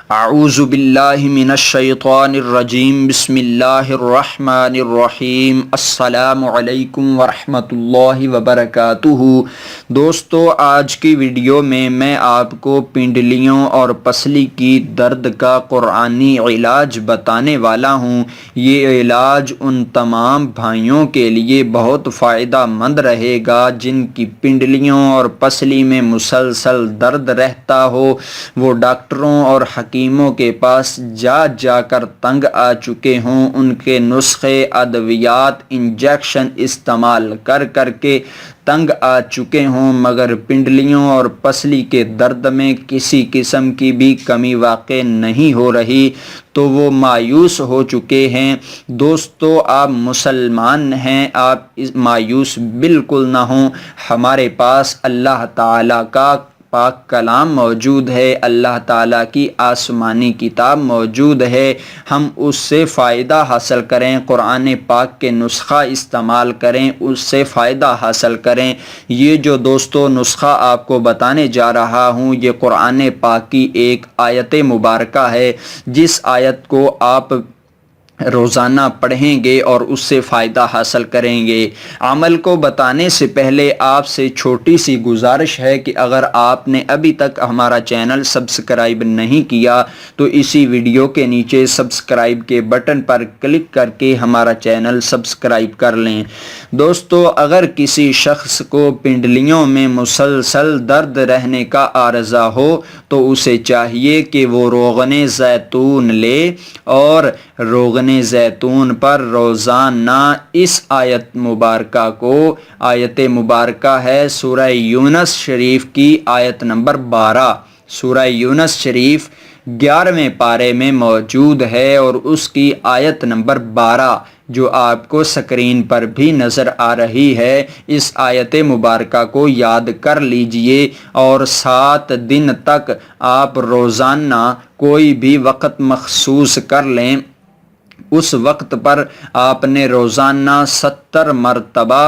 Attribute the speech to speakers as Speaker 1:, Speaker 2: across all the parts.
Speaker 1: اعوذ باللہ من الشیطان الرجیم بسم اللہ الرحمن الرحیم السلام علیکم ورحمۃ اللہ وبرکاتہ۔ دوستو، آج کی ویڈیو میں آپ کو پنڈلیوں اور پسلی کی درد کا قرآنی علاج بتانے والا ہوں۔ یہ علاج ان تمام بھائیوں کے لیے بہت فائدہ مند رہے گا جن کی پنڈلیوں اور پسلی میں مسلسل درد رہتا ہو۔ وہ ڈاکٹروں اور حکیموں کے پاس جا کر تنگ آ چکے ہوں، ان کے نسخے، ادویات، انجیکشن استعمال کر کے تنگ آ چکے ہوں، مگر پنڈلیوں اور پسلی کے درد میں کسی قسم کی بھی کمی واقع نہیں ہو رہی، تو وہ مایوس ہو چکے ہیں۔ دوستو، آپ مسلمان ہیں، آپ مایوس بالکل نہ ہوں۔ ہمارے پاس اللہ تعالیٰ کا پاک کلام موجود ہے، اللہ تعالیٰ کی آسمانی کتاب موجود ہے۔ ہم اس سے فائدہ حاصل کریں، قرآن پاک کے نسخہ استعمال کریں، اس سے فائدہ حاصل کریں۔ یہ جو دوستو نسخہ آپ کو بتانے جا رہا ہوں، یہ قرآن پاک کی ایک آیت مبارکہ ہے، جس آیت کو آپ روزانہ پڑھیں گے اور اس سے فائدہ حاصل کریں گے۔ عمل کو بتانے سے پہلے آپ سے چھوٹی سی گزارش ہے کہ اگر آپ نے ابھی تک ہمارا چینل سبسکرائب نہیں کیا تو اسی ویڈیو کے نیچے سبسکرائب کے بٹن پر کلک کر کے ہمارا چینل سبسکرائب کر لیں۔ دوستو، اگر کسی شخص کو پنڈلیوں میں مسلسل درد رہنے کا عارضہ ہو تو اسے چاہیے کہ وہ روغن زیتون لے اور روغن زیتون پر روزانہ اس آیت مبارکہ کو، آیت مبارکہ ہے سورہ یونس شریف کی آیت نمبر 12۔ سورہ یونس شریف 11ویں پارے میں موجود ہے اور اس کی آیت نمبر 12 جو آپ کو سکرین پر بھی نظر آ رہی ہے۔ اس آیت مبارکہ کو یاد کر لیجئے اور 7 دن تک آپ روزانہ کوئی بھی وقت مخصوص کر لیں۔ اس وقت پر آپ نے روزانہ 70 مرتبہ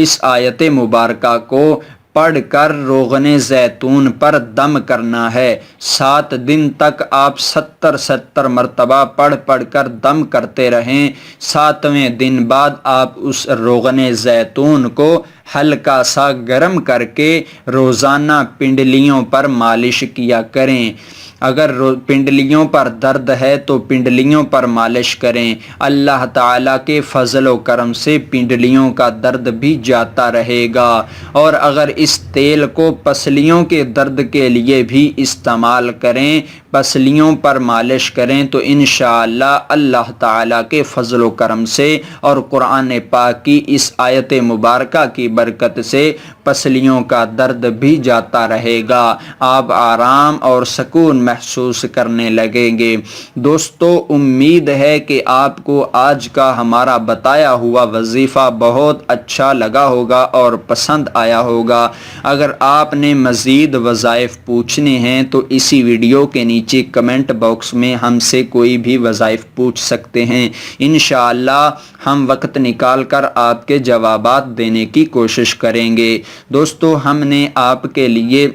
Speaker 1: اس آیت مبارکہ کو پڑھ کر روغن زیتون پر دم کرنا ہے۔ 7 دن تک آپ 70 مرتبہ پڑھ کر دم کرتے رہیں۔ 7ویں دن بعد آپ اس روغن زیتون کو ہلکا سا گرم کر کے روزانہ پنڈلیوں پر مالش کیا کریں۔ اگر پنڈلیوں پر درد ہے تو پنڈلیوں پر مالش کریں۔ اللہ تعالیٰ کے فضل و کرم سے پنڈلیوں کا درد بھی جاتا رہے گا۔ اور اگر اس تیل کو پسلیوں کے درد کے لیے بھی استعمال کریں، پسلیوں پر مالش کریں، تو انشاءاللہ اللہ تعالیٰ کے فضل و کرم سے اور قرآن پاک کی اس آیت مبارکہ کی برکت سے پسلیوں کا درد بھی جاتا رہے گا۔ آپ آرام اور سکون محسوس کرنے لگیں گے۔ دوستو، امید ہے کہ آپ کو آج کا ہمارا بتایا ہوا وظیفہ بہت اچھا لگا ہوگا اور پسند آیا ہوگا۔ اگر آپ نے مزید وظائف پوچھنے ہیں تو اسی ویڈیو کے نیچے کمنٹ باکس میں ہم سے کوئی بھی وظائف پوچھ سکتے ہیں۔ انشاءاللہ ہم وقت نکال کر آپ کے جوابات دینے کی کوشش کریں گے۔ دوستو، ہم نے آپ کے لیے،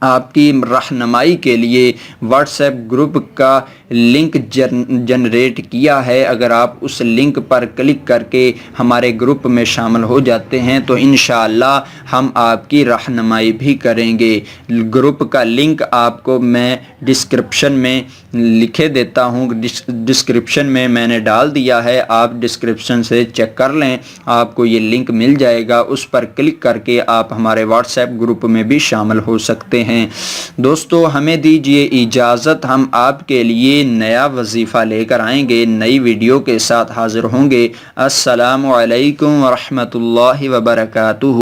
Speaker 1: آپ کی رہنمائی کے لیے واٹس ایپ گروپ کا لنک جنریٹ کیا ہے۔ اگر آپ اس لنک پر کلک کر کے ہمارے گروپ میں شامل ہو جاتے ہیں تو انشاءاللہ ہم آپ کی رہنمائی بھی کریں گے۔ گروپ کا لنک آپ کو میں ڈسکرپشن میں لکھے دیتا ہوں، ڈسکرپشن میں نے ڈال دیا ہے، آپ ڈسکرپشن سے چیک کر لیں، آپ کو یہ لنک مل جائے گا۔ اس پر کلک کر کے آپ ہمارے واٹس ایپ گروپ میں بھی شامل ہو سکتے ہیں۔ دوستو، ہمیں دیجیے اجازت، ہم آپ کے لیے نیا وظیفہ لے کر آئیں گے، نئی ویڈیو کے ساتھ حاضر ہوں گے۔ السلام علیکم ورحمۃ اللہ وبرکاتہ۔